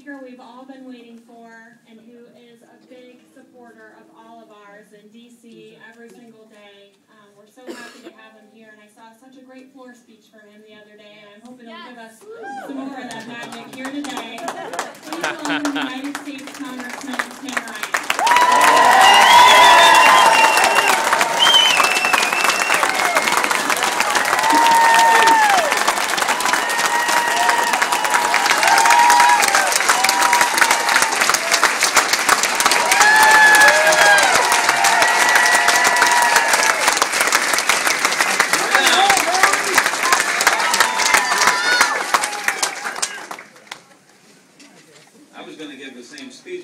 speaker we've all been waiting for, and who is a big supporter of all of ours in D.C. every single day. We're so happy to have him here, and I saw such a great floor speech from him the other day, and I'm hoping he'll give us some more of that magic here today. Please welcome United States Congressman Tim Ryan.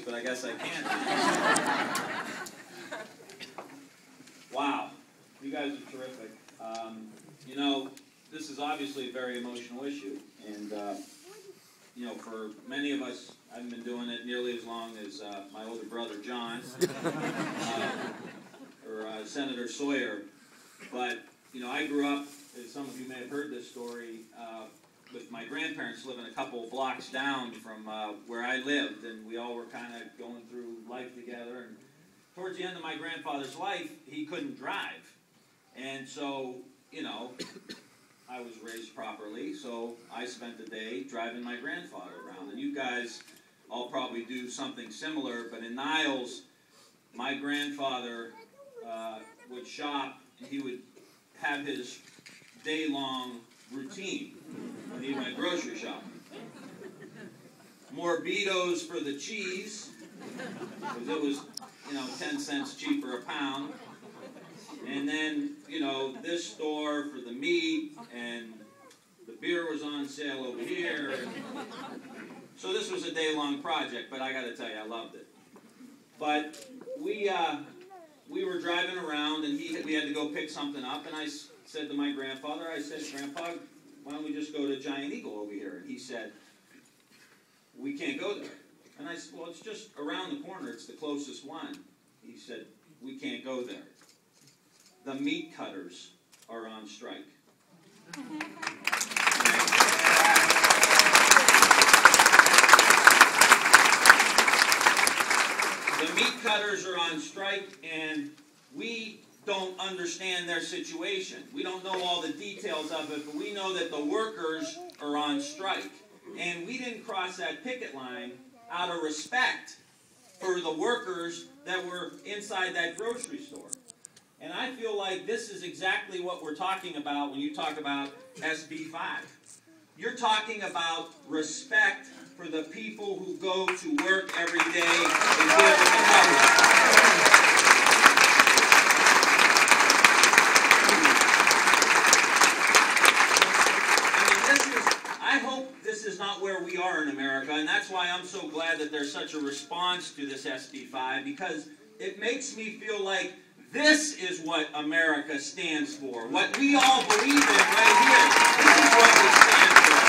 But I guess I can't. Wow, you guys are terrific. You know, this is obviously a very emotional issue, and you know, for many of us, I haven't been doing it nearly as long as my older brother John or Senator Sawyer. But you know, I grew up, as some of you may have heard this story, with my grandparents living a couple blocks down from where I lived, and we all were kind of going through life together. And towards the end of my grandfather's life, he couldn't drive. And so, you know, I was raised properly, so I spent the day driving my grandfather around. And you guys all probably do something similar, but in Niles, my grandfather would shop, and he would have his day-long routine when he went grocery shopping. More Betos for the cheese, because it was, you know, 10 cents cheaper a pound. And then, you know, this store for the meat, and the beer was on sale over here. So this was a day-long project, but I got to tell you, I loved it. But we were driving around, and we had to go pick something up, and I said to my grandfather, I said, "Grandpa, why don't we just go to Giant Eagle over here?" And he said, "We can't go there." And I said, "Well, it's just around the corner. It's the closest one." He said, "We can't go there. The meat cutters are on strike." The meat cutters are on strike, and we don't understand their situation. We don't know all the details of it, but we know that the workers are on strike. And we didn't cross that picket line out of respect for the workers that were inside that grocery store. And I feel like this is exactly what we're talking about when you talk about SB5. You're talking about respect for the people who go to work every day and deal with the public. This is not where we are in America, and that's why I'm so glad that there's such a response to this SB5, because it makes me feel like this is what America stands for. What we all believe in right here, this is what we stand for.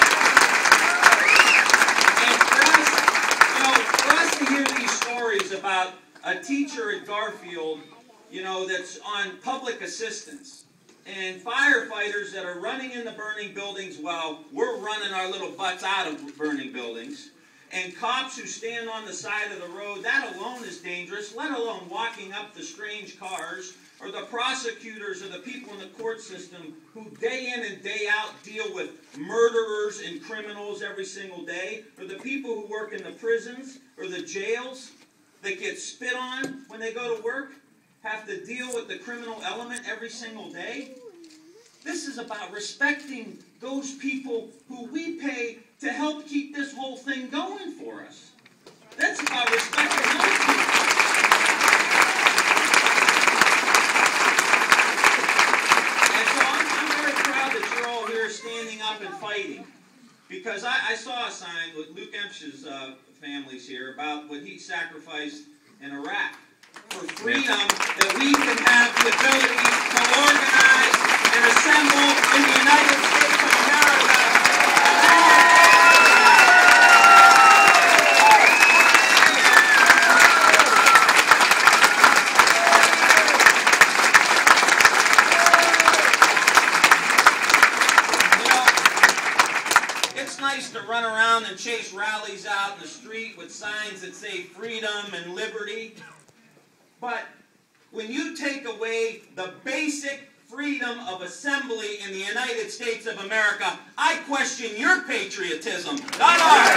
And for us to hear these stories about a teacher at Garfield, you know, that's on public assistance, and firefighters that are running in the burning buildings while we're running our little butts out of burning buildings, and cops who stand on the side of the road, that alone is dangerous, let alone walking up the strange cars, or the prosecutors or the people in the court system who day in and day out deal with murderers and criminals every single day, or the people who work in the prisons or the jails that get spit on when they go to work, have to deal with the criminal element every single day. This is about respecting those people who we pay to help keep this whole thing going for us. That's about respecting those people. And so I'm very proud that you're all here standing up and fighting. Because I saw a sign with Luke Empsh's families here about what he sacrificed in Iraq for freedom, that we can have the ability to organize and assemble in the United States of America. You know, it's nice to run around around and chase rallies out in the street with signs that say freedom and liberty. But when you take away the basic freedom of assembly in the United States of America, I question your patriotism, not ours.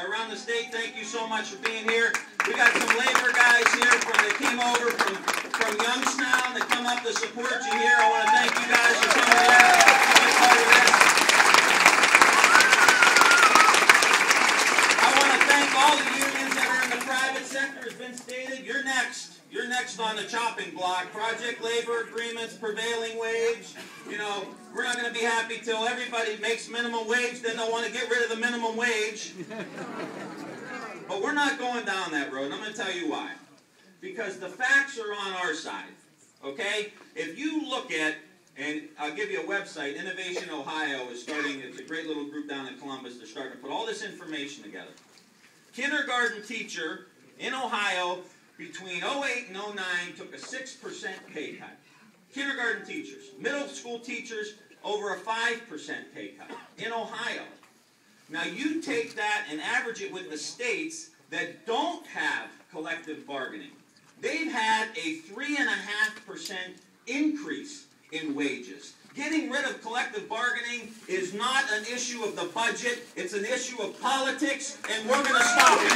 Around the state, thank you so much for being here. We got some labor guys here that came over from Youngstown that come up to support you here. I want to thank you guys for coming here. I want to thank all the unions that are in the private sector. It's been stated, you're next. You're next on the chopping block. Project labor agreements, prevailing wage. You know, we're not going to be happy till everybody makes minimum wage. Then they'll want to get rid of the minimum wage. But we're not going down that road. And I'm going to tell you why. Because the facts are on our side. Okay? If you look at, and I'll give you a website, Innovation Ohio is starting, it's a great little group down in Columbus. They're starting to put all this information together. Kindergarten teacher in Ohio between 08 and 09 took a 6% pay cut. Kindergarten teachers. Middle school teachers, over a 5% pay cut in Ohio. Now you take that and average it with the states that don't have collective bargaining. They've had a 3.5% increase in wages. Getting rid of collective bargaining is not an issue of the budget, it's an issue of politics, and we're going to stop it.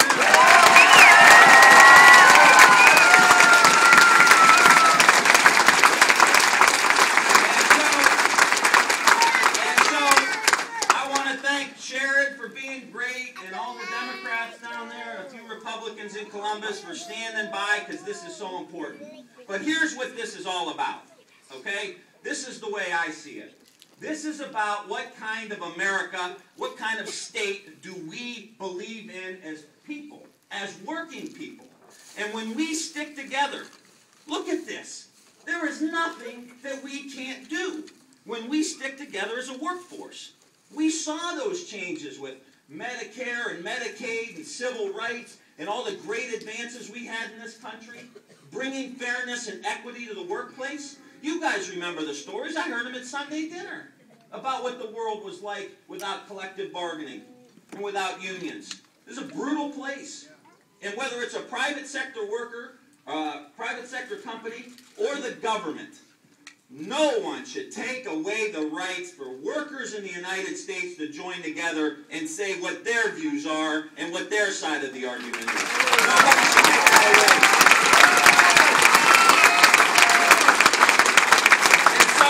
In Columbus for standing by, because this is so important. But here's what this is all about, okay? This is the way I see it. This is about what kind of America, what kind of state do we believe in as people, as working people. And when we stick together, look at this. There is nothing that we can't do when we stick together as a workforce. We saw those changes with Medicare and Medicaid and civil rights and all the great advances we had in this country, bringing fairness and equity to the workplace. You guys remember the stories. I heard them at Sunday dinner about what the world was like without collective bargaining and without unions. This is a brutal place. And whether it's a private sector worker, private sector company, or the government, no one should take away the rights for workers in the United States to join together and say what their views are and what their side of the argument is. Nobody should take that away. And so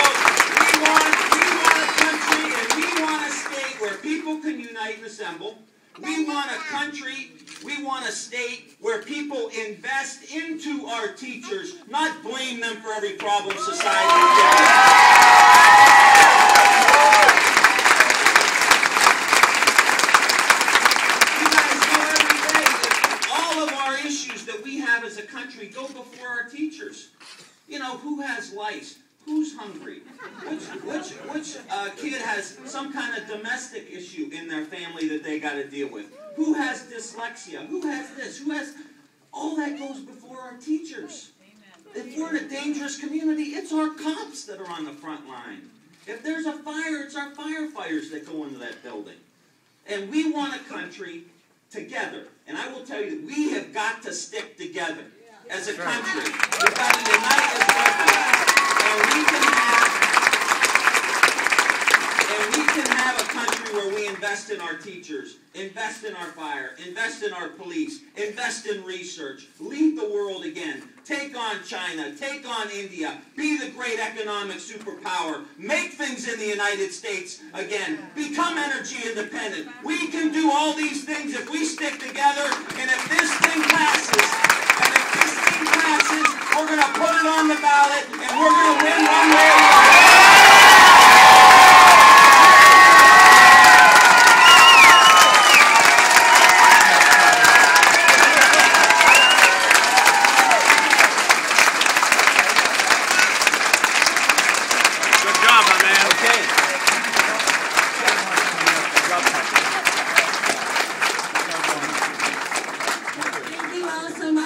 we want a country and we want a state where people can unite and assemble. We want a country, we want a state where people invest into our teachers, not blame them for every problem society has. You guys know every day that all of our issues that we have as a country go before our teachers. You know, who has lice? Who's hungry? Which kid has some kind of domestic issue in their family that they got to deal with? Who has dyslexia? Who has this? Who has... All that goes before our teachers. If we're in a dangerous community, it's our cops that are on the front line. If there's a fire, it's our firefighters that go into that building. And we want a country together. And I will tell you that we have got to stick together as a country. We've got to unite as workers. And we can have a country where we invest in our teachers, invest in our fire, invest in our police, invest in research, lead the world again, take on China, take on India, be the great economic superpower, make things in the United States again, become energy independent. We can do all these things if we stick together, and if this thing passes, we're going to put it on the ballot, and we're going to win one way or the other. Good job, my man. Okay. all so much.